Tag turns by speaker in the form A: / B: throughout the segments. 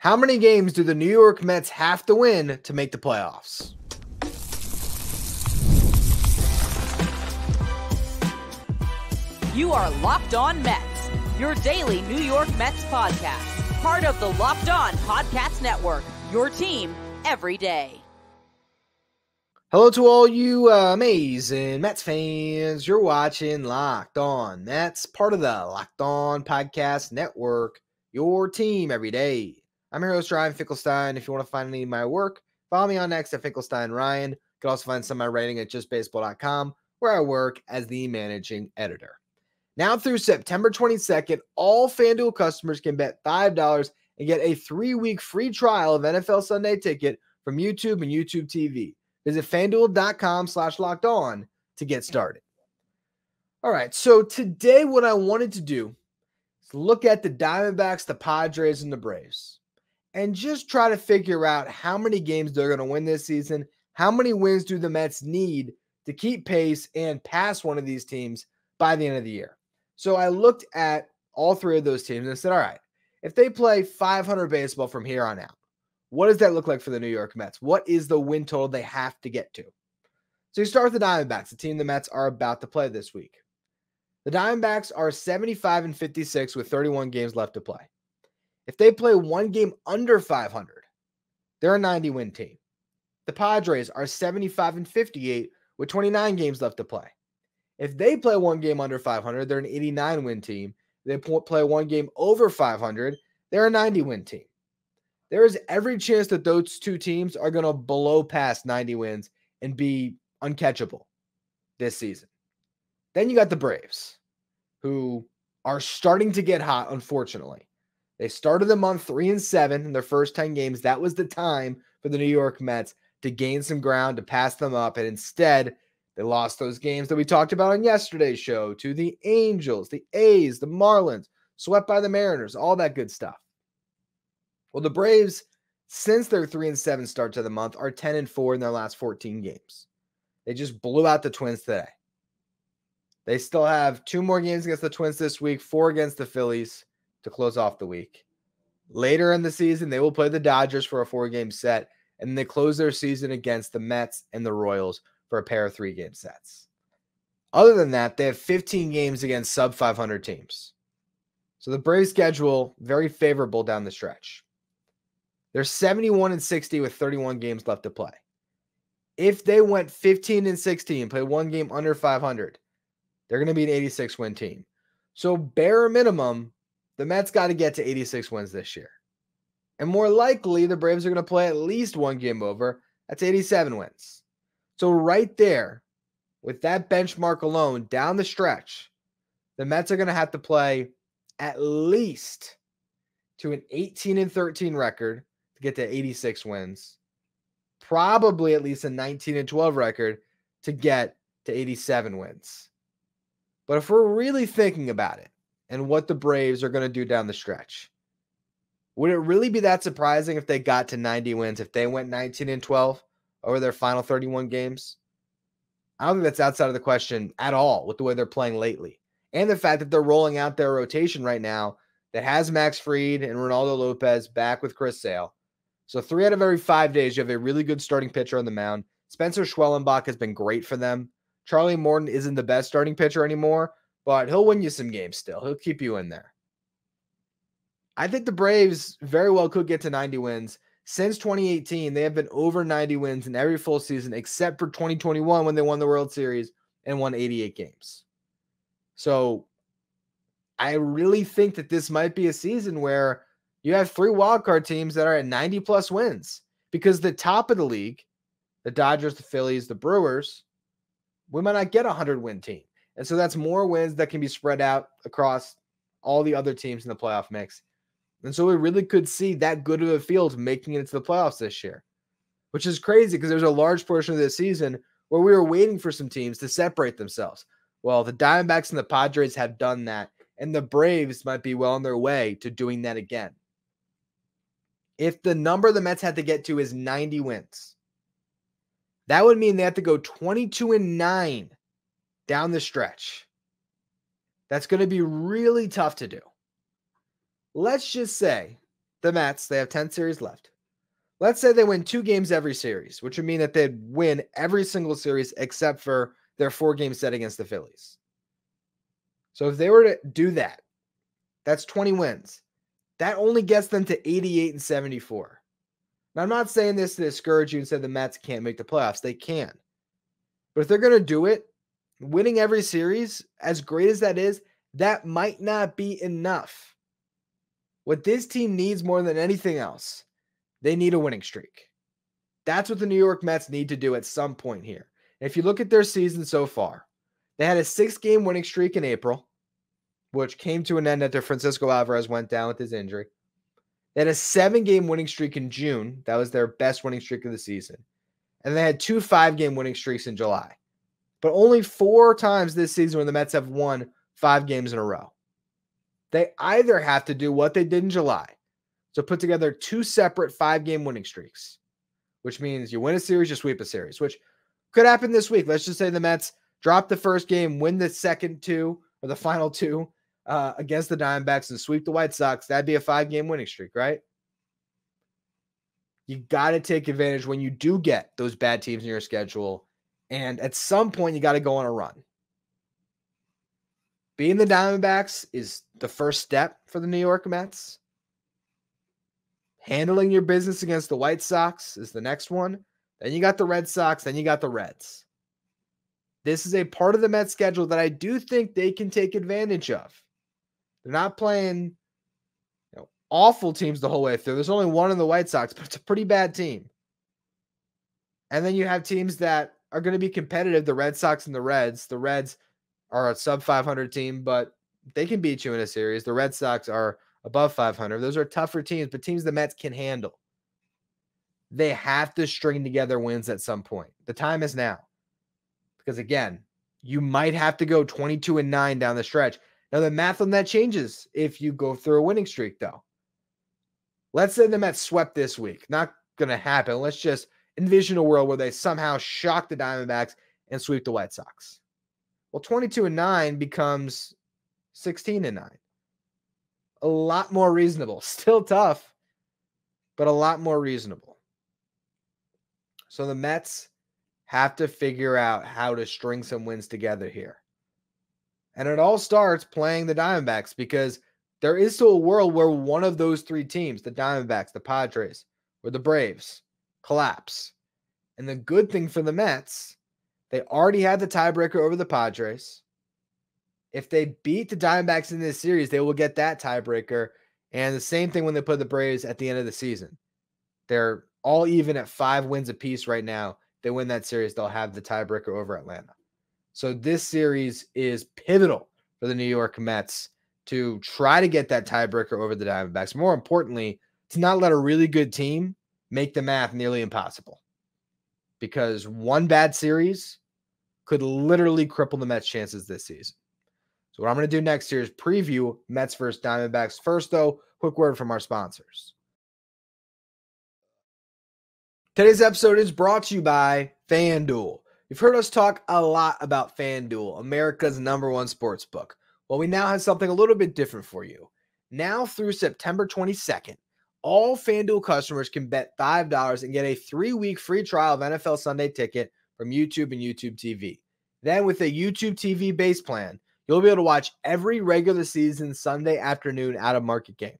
A: How many games do the New York Mets have to win to make the playoffs?
B: You are Locked On Mets, your daily New York Mets podcast. Part of the Locked On Podcast Network, your team every day.
A: Hello to all you amazing Mets fans. You're watching Locked On Mets, part of the Locked On Podcast Network, your team every day. I'm your host, Ryan Ficklestein. If you want to find any of my work, follow me on X at Ficklestein Ryan. You can also find some of my writing at justbaseball.com, where I work as the managing editor. Now through September 22nd, all FanDuel customers can bet $5 and get a 3-week free trial of NFL Sunday Ticket from YouTube and YouTube TV. Visit FanDuel.com/lockedon to get started. All right, so today what I wanted to do is look at the Diamondbacks, the Padres, and the Braves, and just try to figure out how many games they're going to win this season. How many wins do the Mets need to keep pace and pass one of these teams by the end of the year? So I looked at all three of those teams and said, all right, if they play 500 baseball from here on out, what does that look like for the New York Mets? What is the win total they have to get to? So you start with the Diamondbacks, the team the Mets are about to play this week. The Diamondbacks are 75-56 with 31 games left to play. If they play one game under 500, they're a 90-win team. The Padres are 75-58 with 29 games left to play. If they play one game under 500, they're an 89-win team. If they play one game over 500, they're a 90-win team. There is every chance that those two teams are going to blow past 90 wins and be uncatchable this season. Then you got the Braves, who are starting to get hot, unfortunately. They started the month 3-7 in their first 10 games. That was the time for the New York Mets to gain some ground, to pass them up, and instead they lost those games that we talked about on yesterday's show to the Angels, the A's, the Marlins, swept by the Mariners, all that good stuff. Well, the Braves, since their 3-7 start to the month, are 10-4 in their last 14 games. They just blew out the Twins today. They still have 2 more games against the Twins this week, 4 against the Phillies to close off the week. Later in the season, they will play the Dodgers for a 4-game set, and then they close their season against the Mets and the Royals for a pair of 3-game sets. Other than that, they have 15 games against sub-500 teams. So the Braves' schedule, very favorable down the stretch. They're 71-60 with 31 games left to play. If they went 15-16, play one game under 500, they're going to be an 86-win team. So bare minimum, the Mets got to get to 86 wins this year. And more likely, the Braves are going to play at least one game over. That's 87 wins. So right there, with that benchmark alone, down the stretch, the Mets are going to have to play at least to an 18-13 record to get to 86 wins. Probably at least a 19-12 record to get to 87 wins. But if we're really thinking about it and what the Braves are going to do down the stretch, would it really be that surprising if they got to 90 wins, if they went 19-12 over their final 31 games? I don't think that's outside of the question at all with the way they're playing lately. And the fact that they're rolling out their rotation right now that has Max Fried and Ronaldo Lopez back with Chris Sale. So 3 out of every 5 days, you have a really good starting pitcher on the mound. Spencer Schwellenbach has been great for them. Charlie Morton isn't the best starting pitcher anymore, but he'll win you some games still. He'll keep you in there. I think the Braves very well could get to 90 wins. Since 2018, they have been over 90 wins in every full season except for 2021 when they won the World Series and won 88 games. So I really think that this might be a season where you have 3 wildcard teams that are at 90-plus wins, because the top of the league, the Dodgers, the Phillies, the Brewers, we might not get a 100-win team. And so that's more wins that can be spread out across all the other teams in the playoff mix. And so we really could see that good of a field making it into the playoffs this year, which is crazy because there's a large portion of this season where we were waiting for some teams to separate themselves. Well, the Diamondbacks and the Padres have done that, and the Braves might be well on their way to doing that again. If the number the Mets had to get to is 90 wins, that would mean they have to go 22-9 down the stretch. That's going to be really tough to do. Let's just say the Mets, they have 10 series left. Let's say they win 2 games every series, which would mean that they'd win every single series except for their 4-game set against the Phillies. So if they were to do that, that's 20 wins. That only gets them to 88 and 74. Now, I'm not saying this to discourage you and say the Mets can't make the playoffs. They can. But if they're going to do it, winning every series, as great as that is, that might not be enough. What this team needs more than anything else, they need a winning streak. That's what the New York Mets need to do at some point here. And if you look at their season so far, they had a 6-game winning streak in April, which came to an end after Francisco Alvarez went down with his injury. They had a 7-game winning streak in June. That was their best winning streak of the season. And they had 2 5-game winning streaks in July. But only 4 times this season when the Mets have won 5 games in a row. They either have to do what they did in July, so put together 2 separate 5-game winning streaks, which means you win a series, you sweep a series, which could happen this week. Let's just say the Mets drop the first game, win the second 2 or the final 2 against the Diamondbacks and sweep the White Sox. That'd be a 5-game winning streak, right? You got to take advantage when you do get those bad teams in your schedule. And at some point, you got to go on a run. Being the Diamondbacks is the first step for the New York Mets. Handling your business against the White Sox is the next one. Then you got the Red Sox. Then you got the Reds. This is a part of the Mets schedule that I do think they can take advantage of. They're not playing awful teams the whole way through. There's only one in the White Sox, but it's a pretty bad team. And then you have teams that are going to be competitive, the Red Sox and the Reds. The Reds are a sub-500 team, but they can beat you in a series. The Red Sox are above 500. Those are tougher teams, but teams the Mets can handle. They have to string together wins at some point. The time is now. Because again, you might have to go 22-9 down the stretch. Now, the math on that changes if you go through a winning streak, though. Let's say the Mets swept this week. Not going to happen. Let's just envision a world where they somehow shock the Diamondbacks and sweep the White Sox. Well, 22-9 becomes 16-9. A lot more reasonable. Still tough, but a lot more reasonable. So the Mets have to figure out how to string some wins together here. And it all starts playing the Diamondbacks because there is still a world where one of those 3 teams, the Diamondbacks, the Padres, or the Braves, collapse. And the good thing for the Mets, they already had the tiebreaker over the Padres. If they beat the Diamondbacks in this series, they will get that tiebreaker. And the same thing when they put the Braves at the end of the season. They're all even at 5 wins apiece right now. They win that series, they'll have the tiebreaker over Atlanta. So this series is pivotal for the New York Mets to try to get that tiebreaker over the Diamondbacks. More importantly, to not let a really good team make the math nearly impossible. Because one bad series could literally cripple the Mets' chances this season. So what I'm going to do next year is preview Mets versus Diamondbacks. First, though, quick word from our sponsors. Today's episode is brought to you by FanDuel. You've heard us talk a lot about FanDuel, America's #1 sportsbook. Well, we now have something a little bit different for you. Now through September 22nd, all FanDuel customers can bet $5 and get a 3-week free trial of NFL Sunday Ticket from YouTube and YouTube TV. Then with a YouTube TV base plan, you'll be able to watch every regular season Sunday afternoon out-of-market game.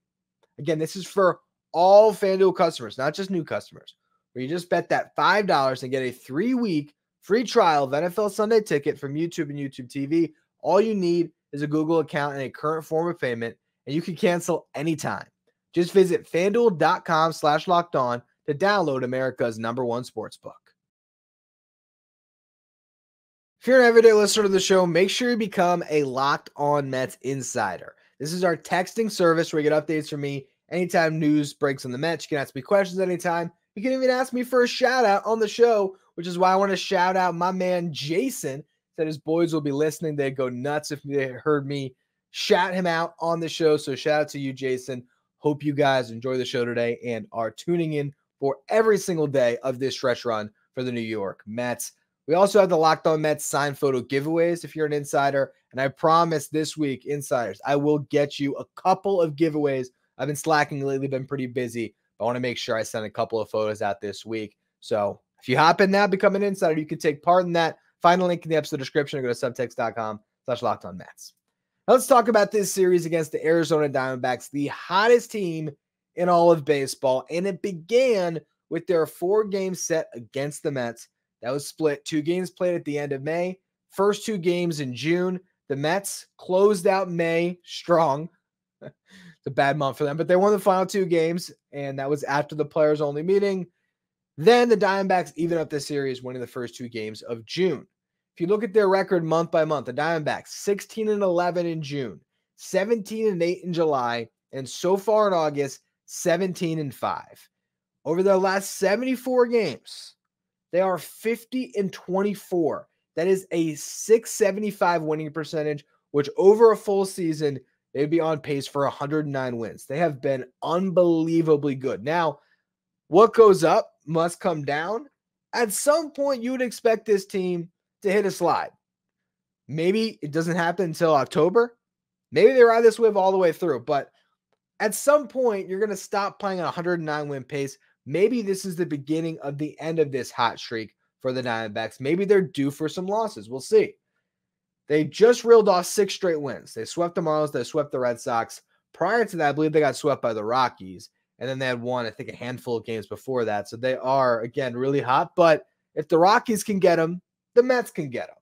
A: Again, this is for all FanDuel customers, not just new customers, where you just bet that $5 and get a 3-week free trial of NFL Sunday Ticket from YouTube and YouTube TV. All you need is a Google account and a current form of payment, and you can cancel anytime. Just visit FanDuel.com/lockedon to download America's #1 sportsbook. If you're an everyday listener to the show, make sure you become a Locked On Mets insider. This is our texting service where you get updates from me anytime news breaks on the Mets. You can ask me questions anytime. You can even ask me for a shout out on the show, which is why I want to shout out my man Jason. Said his boys will be listening. They'd go nuts if they heard me shout him out on the show. So shout out to you, Jason. Hope you guys enjoy the show today and are tuning in for every single day of this stretch run for the New York Mets. We also have the Locked On Mets signed photo giveaways if you're an insider. And I promise this week, insiders, I will get you a couple of giveaways I've been slacking lately, been pretty busy. I want to make sure I send a couple of photos out this week. So if you hop in now, become an insider, you can take part in that. Find a link in the episode description or go to subtext.com/LockedOnMets. Now let's talk about this series against the Arizona Diamondbacks, the hottest team in all of baseball. And it began with their 4-game set against the Mets. That was split. 2 games played at the end of May. First 2 games in June. The Mets closed out May strong. It's a bad month for them, but they won the final 2 games, and that was after the players-only meeting. Then the Diamondbacks even up the series, winning the first 2 games of June. If you look at their record month by month, the Diamondbacks 16-11 in June, 17-8 in July, and so far in August, 17-5. Over their last 74 games, they are 50-24. That is a .675 winning percentage, which over a full season, they'd be on pace for 109 wins. They have been unbelievably good. Now, what goes up must come down. At some point, you would expect this team to hit a slide. Maybe it doesn't happen until October. Maybe they ride this wave all the way through. But at some point, you're going to stop playing at a 109 win pace. Maybe this is the beginning of the end of this hot streak for the Diamondbacks. Maybe they're due for some losses. We'll see. They just reeled off 6 straight wins. They swept the Marlins. They swept the Red Sox. Prior to that, I believe they got swept by the Rockies. And then they had won, I think, a handful of games before that. So they are, again, really hot. But if the Rockies can get them, the Mets can get them.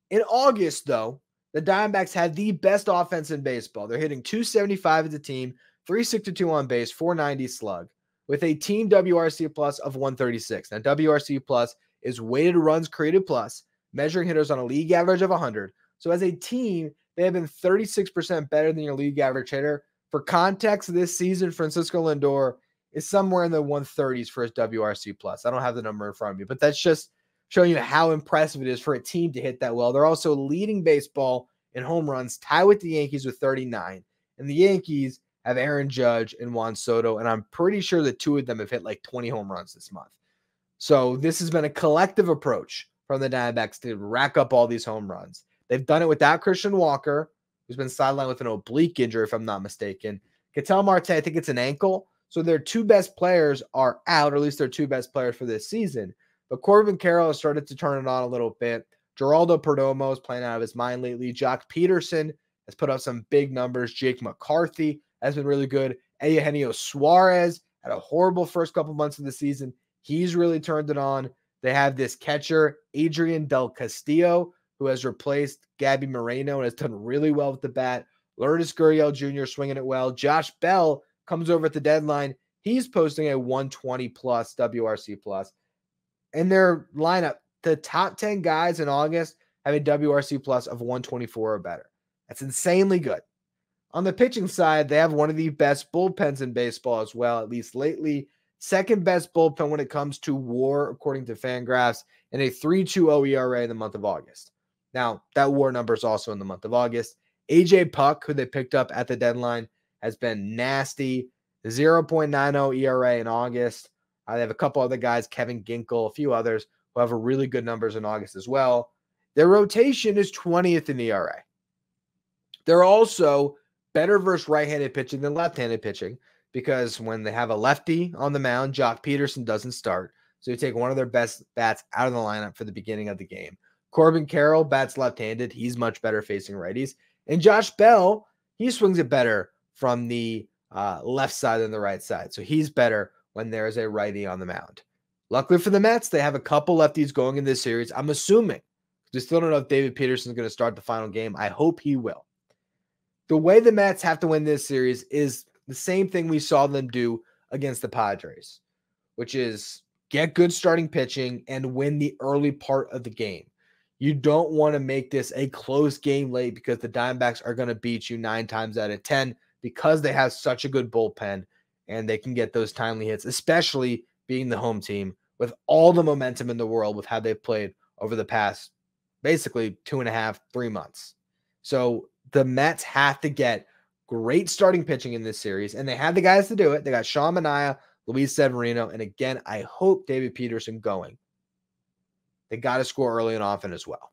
A: In August, though, the Diamondbacks had the best offense in baseball. They're hitting .275 as a team, .362 on base, .490 slug, with a team WRC plus of 136. Now, WRC plus is weighted runs created plus, measuring hitters on a league average of 100. So as a team, they have been 36% better than your league average hitter. For context, this season, Francisco Lindor is somewhere in the 130s for his WRC plus. I don't have the number in front of me, but that's just showing you how impressive it is for a team to hit that well. They're also leading baseball in home runs, tied with the Yankees with 39. And the Yankees have Aaron Judge and Juan Soto, and I'm pretty sure the 2 of them have hit like 20 home runs this month. So this has been a collective approach from the Diamondbacks to rack up all these home runs. They've done it without Christian Walker, who's been sidelined with an oblique injury, if I'm not mistaken. Ketel Marte, I think it's an ankle. So their 2 best players are out, or at least their 2 best players for this season. But Corbin Carroll has started to turn it on a little bit. Geraldo Perdomo is playing out of his mind lately. Jock Peterson has put up some big numbers. Jake McCarthy has been really good. Eugenio Suarez had a horrible first couple months of the season. He's really turned it on. They have this catcher, Adrian Del Castillo, who has replaced Gabby Moreno and has done really well with the bat. Lourdes Gurriel Jr. swinging it well. Josh Bell comes over at the deadline. He's posting a 120 plus WRC plus. In their lineup, the top 10 guys in August have a WRC plus of 124 or better. That's insanely good. On the pitching side, they have one of the best bullpens in baseball as well, at least lately. Second best bullpen when it comes to WAR, according to Fangraphs, and a 3.20 ERA in the month of August. Now, that WAR number is also in the month of August. AJ Puck, who they picked up at the deadline, has been nasty. 0.90 ERA in August. They have a couple other guys, Kevin Ginkel, a few others, who have a really good numbers in August as well. Their rotation is 20th in ERA. They're also better versus right-handed pitching than left-handed pitching, because when they have a lefty on the mound, Jock Peterson doesn't start. So you take one of their best bats out of the lineup for the beginning of the game. Corbin Carroll bats left-handed. He's much better facing righties. And Josh Bell, he swings it better from the left side than the right side. So he's better when there is a righty on the mound. Luckily for the Mets, they have a couple lefties going in this series. I'm assuming. We still don't know if David Peterson's going to start the final game. I hope he will. The way the Mets have to win this series is the same thing we saw them do against the Padres, which is get good starting pitching and win the early part of the game. You don't want to make this a close game late, because the Diamondbacks are going to beat you 9 times out of 10 because they have such a good bullpen and they can get those timely hits, especially being the home team with all the momentum in the world with how they've played over the past basically 2.5, 3 months. So the Mets have to get great starting pitching in this series, and they have the guys to do it. They got Sean Manaea, Luis Severino, and again, I hope David Peterson going. They got to score early and often as well.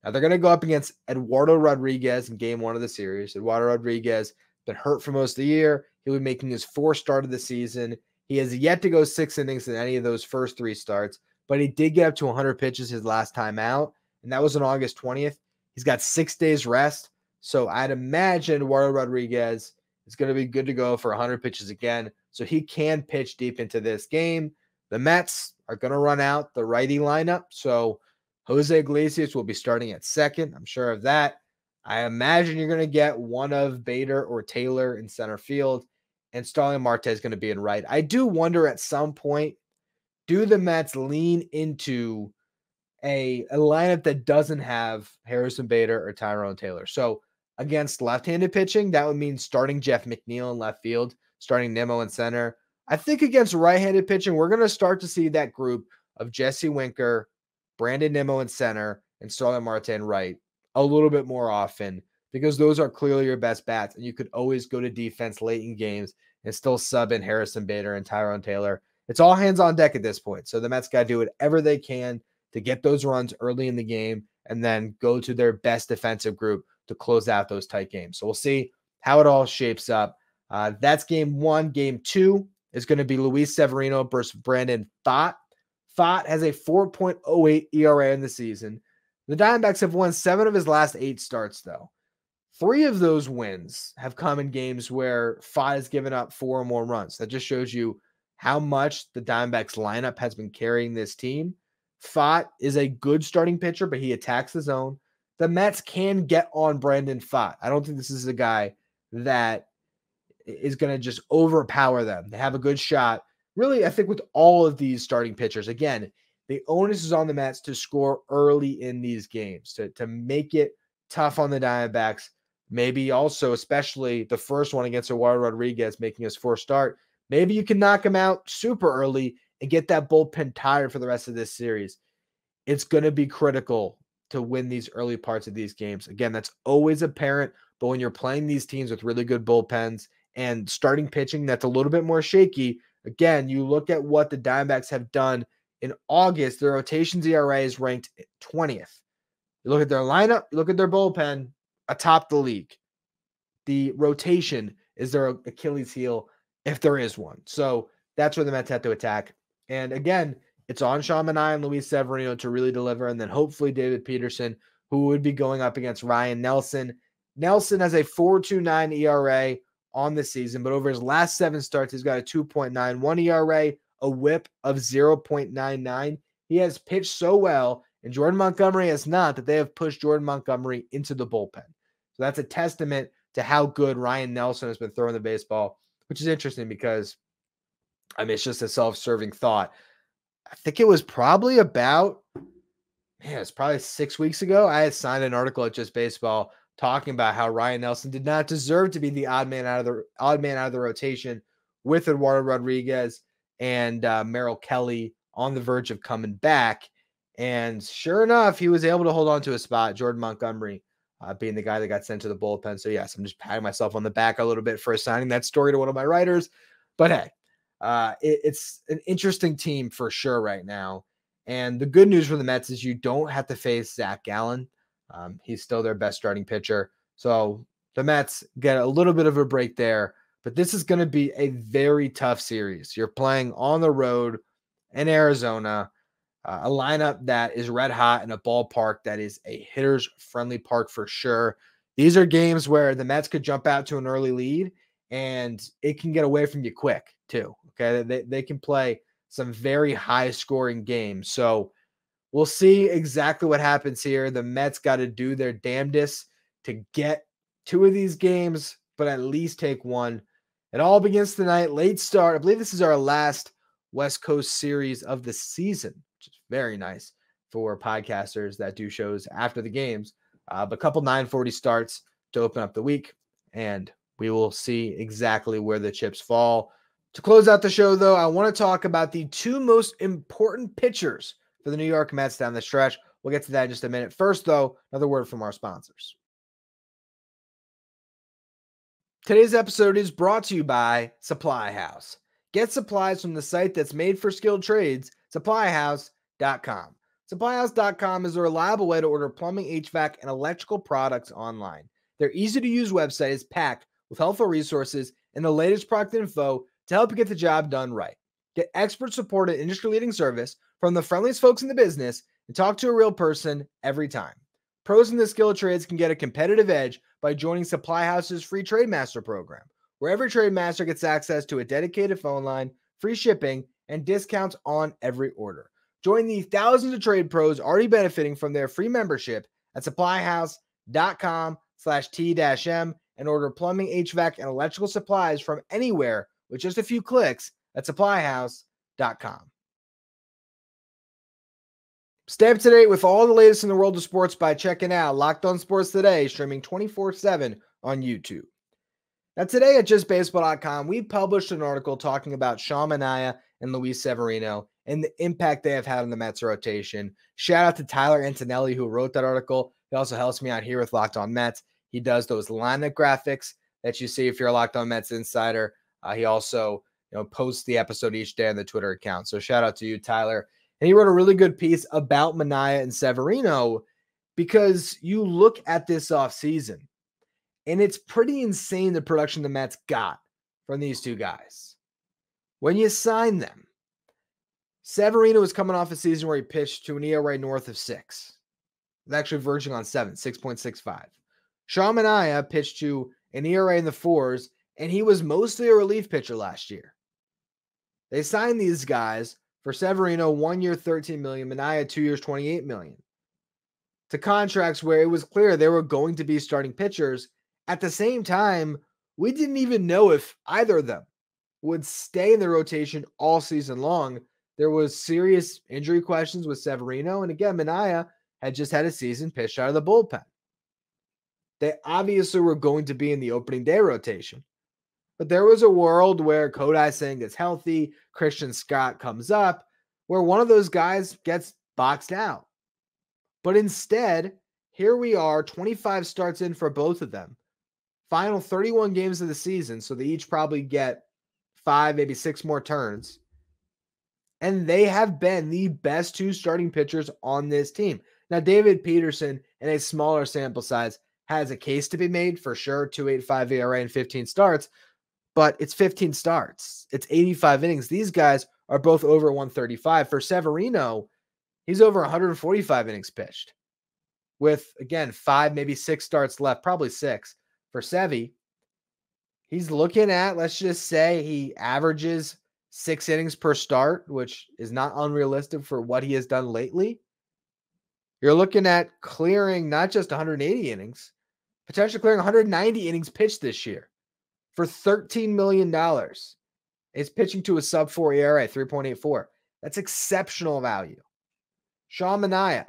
A: Now they're going to go up against Eduardo Rodriguez in game 1 of the series. Eduardo Rodriguez been hurt for most of the year. He'll be making his 4th start of the season. He has yet to go 6 innings in any of those first 3 starts, but he did get up to 100 pitches his last time out, and that was on August 20th. He's got 6 days rest, so I'd imagine Eduardo Rodriguez is going to be good to go for 100 pitches again, so he can pitch deep into this game. The Mets are going to run out the righty lineup, so Jose Iglesias will be starting at second. I'm sure of that. I imagine you're going to get one of Bader or Taylor in center field, and Starling Marte is going to be in right. I do wonder at some point, do the Mets lean into a lineup that doesn't have Harrison Bader or Tyrone Taylor? So against left-handed pitching, that would mean starting Jeff McNeil in left field, starting Nimmo in center. I think against right-handed pitching, we're going to start to see that group of Jesse Winker, Brandon Nimmo in center, and Starling Marte in right a little bit more often, because those are clearly your best bats, and you could always go to defense late in games and still sub in Harrison Bader and Tyrone Taylor. It's all hands on deck at this point, so the Mets got to do whatever they can to get those runs early in the game and then go to their best defensive group to close out those tight games. So we'll see how it all shapes up. That's game 1. Game 2 is going to be Luis Severino versus Brandon Pfaadt. Pfaadt has a 4.08 ERA in the season. The Diamondbacks have won 7 of his last 8 starts, though. 3 of those wins have come in games where Pfaadt has given up 4 or more runs. That just shows you how much the Diamondbacks lineup has been carrying this team. Pfaadt is a good starting pitcher, but he attacks the zone. The Mets can get on Brandon Pfaadt. I don't think this is a guy that is going to just overpower them. They have a good shot. Really, I think with all of these starting pitchers, again, the onus is on the Mets to score early in these games, to make it tough on the Diamondbacks. Maybe also, especially the first one against Eduardo Rodriguez, making his 4th start. Maybe you can knock him out super early and get that bullpen tired for the rest of this series. It's going to be critical to win these early parts of these games. Again, that's always apparent, but when you're playing these teams with really good bullpens and starting pitching that's a little bit more shaky, again, you look at what the Diamondbacks have done in August. Their rotations ERA is ranked 20th. You look at their lineup, you look at their bullpen, atop the league. The rotation is their Achilles heel, if there is one. So that's where the Mets have to attack. And again, it's on Sean Manaea and Luis Severino to really deliver, and then hopefully David Peterson, who would be going up against Ryan Nelson. Nelson has a 4.29 ERA on the season, but over his last 7 starts, he's got a 2.91 ERA, a whip of 0.99. He has pitched so well, and Jordan Montgomery has not, that they have pushed Jordan Montgomery into the bullpen. So that's a testament to how good Ryan Nelson has been throwing the baseball, which is interesting because, I mean, it's just a self-serving thought. I think it was probably it's probably 6 weeks ago, I had signed an article at Just Baseball talking about how Ryan Nelson did not deserve to be the odd man out of the rotation with Eduardo Rodriguez and Merrill Kelly on the verge of coming back. And sure enough, he was able to hold on to a spot, Jordan Montgomery being the guy that got sent to the bullpen. So yes, I'm just patting myself on the back a little bit for assigning that story to one of my writers. But hey, it's an interesting team for sure right now. And the good news for the Mets is you don't have to face Zach Gallen. He's still their best starting pitcher. So the Mets get a little bit of a break there. But this is going to be a very tough series. You're playing on the road in Arizona, a lineup that is red hot in a ballpark that is a hitter's friendly park for sure. These are games where the Mets could jump out to an early lead and it can get away from you quick too. Okay. They can play some very high scoring games. So we'll see exactly what happens here. The Mets got to do their damnedest to get 2 of these games, but at least take 1. It all begins tonight, late start. I believe this is our last West Coast series of the season, which is very nice for podcasters that do shows after the games. But a couple 9:40 starts to open up the week, and we will see exactly where the chips fall. To close out the show, though, I want to talk about the 2 most important pitchers for the New York Mets down the stretch. We'll get to that in just a minute. First, though, another word from our sponsors. Today's episode is brought to you by Supply House. Get supplies from the site that's made for skilled trades, supplyhouse.com. Supplyhouse.com is a reliable way to order plumbing, HVAC, and electrical products online. Their easy-to-use website is packed with helpful resources and the latest product info to help you get the job done right. Get expert support and industry-leading service from the friendliest folks in the business and talk to a real person every time. Pros in the skill of trades can get a competitive edge by joining Supply House's free Trade Master program, where every Trade Master gets access to a dedicated phone line, free shipping, and discounts on every order. Join the thousands of trade pros already benefiting from their free membership at supplyhouse.com/T-M and order plumbing, HVAC, and electrical supplies from anywhere with just a few clicks at supplyhouse.com. Stay up to date with all the latest in the world of sports by checking out Locked On Sports Today, streaming 24/7 on YouTube. Now, today at justbaseball.com, we published an article talking about Sean Manaea and Luis Severino and the impact they have had on the Mets rotation. Shout out to Tyler Antonelli, who wrote that article. He also helps me out here with Locked On Mets. He does those lineup graphics that you see if you're a Locked On Mets insider. He also posts the episode each day on the Twitter account. So shout out to you, Tyler. And he wrote a really good piece about Manaea and Severino because you look at this offseason, and it's pretty insane the production the Mets got from these two guys. When you sign them, Severino was coming off a season where he pitched to an ERA north of 6. It's actually verging on 7, 6.65. Sean Manaea pitched to an ERA in the 4s, and he was mostly a relief pitcher last year. They signed these guys for Severino 1 year, $13 million, Manaea 2 years, $28 million. To contracts where it was clear they were going to be starting pitchers. At the same time, we didn't even know if either of them would stay in the rotation all season long. There was serious injury questions with Severino, and again, Manaea had just had a season pitched out of the bullpen. They obviously were going to be in the opening day rotation. But there was a world where Kodai Singh gets healthy, Christian Scott comes up, where one of those guys gets boxed out. But instead, here we are, 25 starts in for both of them. Final 31 games of the season, so they each probably get 5, maybe 6 more turns. And they have been the best 2 starting pitchers on this team. Now, David Peterson, in a smaller sample size, has a case to be made for sure, 2.85 ERA and 15 starts. But it's 15 starts. It's 85 innings. These guys are both over 135. For Severino, he's over 145 innings pitched with, again, 5, maybe 6 starts left, probably 6 for Sevy. He's looking at, let's just say he averages 6 innings per start, which is not unrealistic for what he has done lately. You're looking at clearing not just 180 innings, potentially clearing 190 innings pitched this year. For $13 million. It's pitching to a sub-4 ERA, 3.84. That's exceptional value. Sean Manaea,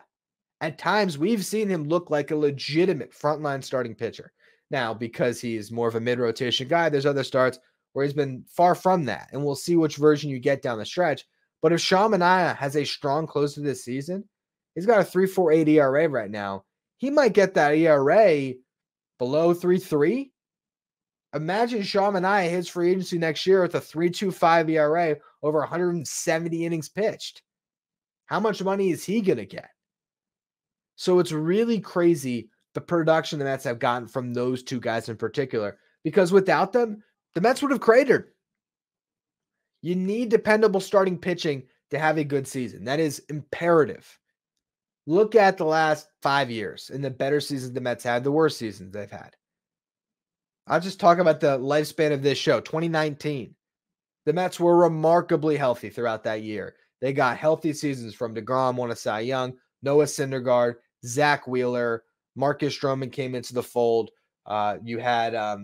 A: at times we've seen him look like a legitimate frontline starting pitcher. Now, because he's more of a mid-rotation guy, there's other starts where he's been far from that, and we'll see which version you get down the stretch. But if Sean Manaea has a strong close to this season, he's got a 3.48 ERA right now. He might get that ERA below 3.3. Imagine Sean Manaea hits free agency next year with a 3.25 ERA over 170 innings pitched. How much money is he going to get? So it's really crazy the production the Mets have gotten from those 2 guys in particular, because without them, the Mets would have cratered. You need dependable starting pitching to have a good season. That is imperative. Look at the last 5 years and the better seasons the Mets had, the worst seasons they've had. I'll just talk about the lifespan of this show. 2019, the Mets were remarkably healthy throughout that year. They got healthy seasons from DeGrom, won a Cy Young, Noah Syndergaard, Zach Wheeler, Marcus Stroman came into the fold. You had, I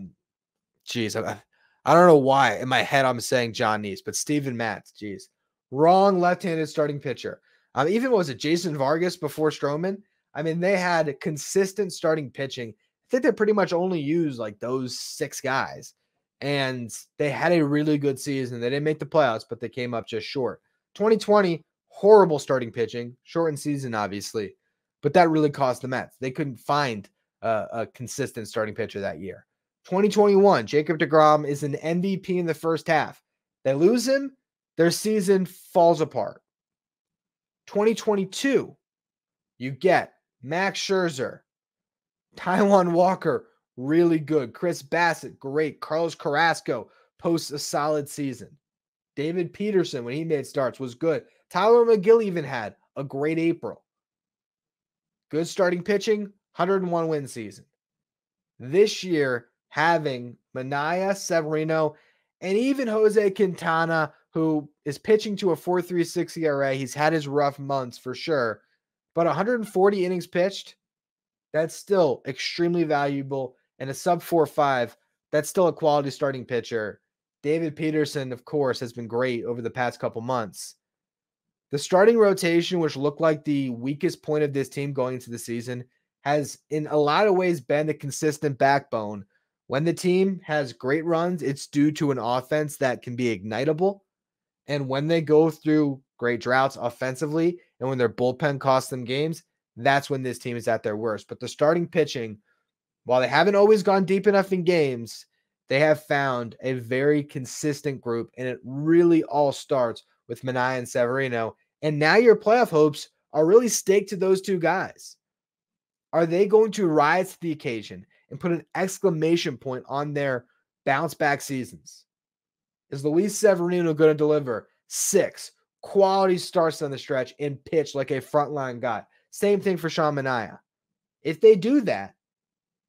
A: don't know why in my head I'm saying John Neese, but Steven Matz, wrong left-handed starting pitcher. Even what was it, Jason Vargas before Stroman? I mean, they had consistent starting pitching. I think they pretty much only used like those 6 guys, and they had a really good season. They didn't make the playoffs, but they came up just short. 2020, horrible starting pitching, shortened season, obviously, but that really cost the Mets. They couldn't find a consistent starting pitcher that year. 2021, Jacob deGrom is an MVP in the first half. They lose him, their season falls apart. 2022, you get Max Scherzer, Taijuan Walker, really good. Chris Bassett, great. Carlos Carrasco posts a solid season. David Peterson, when he made starts, was good. Tyler McGill even had a great April. Good starting pitching, 101 win season. This year, having Manaea, Severino, and even Jose Quintana, who is pitching to a 4.36 ERA. He's had his rough months for sure, but 140 innings pitched, that's still extremely valuable. And a sub 4.5, that's still a quality starting pitcher. David Peterson, of course, has been great over the past couple months. The starting rotation, which looked like the weakest point of this team going into the season, has in a lot of ways been the consistent backbone. When the team has great runs, it's due to an offense that can be ignitable. And when they go through great droughts offensively and when their bullpen costs them games, that's when this team is at their worst. But the starting pitching, while they haven't always gone deep enough in games, they have found a very consistent group, and it really all starts with Manaea and Severino. And now your playoff hopes are really staked to those two guys. Are they going to rise to the occasion and put an exclamation point on their bounce back seasons? Is Luis Severino going to deliver 6 quality starts on the stretch and pitch like a frontline guy? Same thing for Sean Manaea. If they do that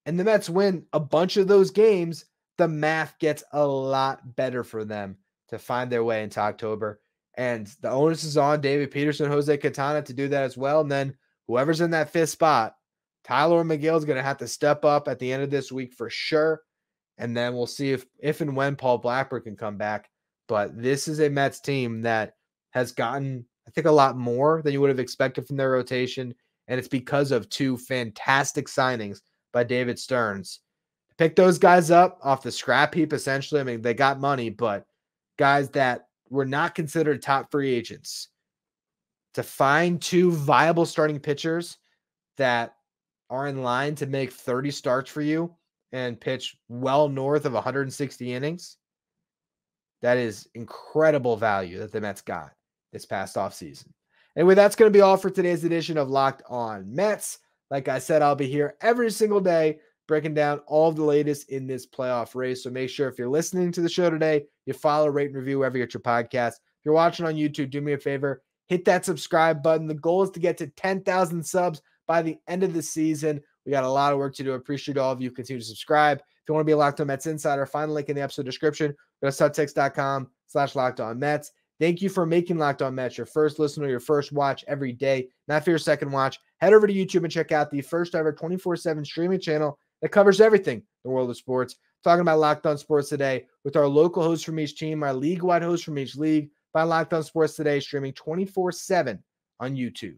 A: and the Mets win a bunch of those games, the math gets a lot better for them to find their way into October. And the onus is on David Peterson, Jose Quintana to do that as well. And then whoever's in that 5th spot, Tyler McGill is going to have to step up at the end of this week for sure. And then we'll see if and when Paul Blackburn can come back. But this is a Mets team that has gotten, I think, a lot more than you would have expected from their rotation. And it's because of 2 fantastic signings by David Stearns. Pick those guys up off the scrap heap, essentially. I mean, they got money, but guys that were not considered top free agents. To find 2 viable starting pitchers that are in line to make 30 starts for you and pitch well north of 160 innings, that is incredible value that the Mets got this past offseason. Anyway, that's going to be all for today's edition of Locked On Mets. Like I said, I'll be here every single day breaking down all of the latest in this playoff race. So make sure if you're listening to the show today, you follow, rate, and review wherever you get your podcast. If you're watching on YouTube, do me a favor, hit that subscribe button. The goal is to get to 10,000 subs by the end of the season. We got a lot of work to do. Appreciate all of you. Continue to subscribe. If you want to be a Locked On Mets insider, find the link in the episode description. Go to subtext.com/LockedOnMets. Thank you for making Locked On Mets your first listen or your first watch every day, not for your second watch. Head over to YouTube and check out the first ever 24/7 streaming channel that covers everything in the world of sports. Talking about Locked On Sports Today with our local hosts from each team, our league-wide hosts from each league. Find Locked On Sports Today streaming 24/7 on YouTube.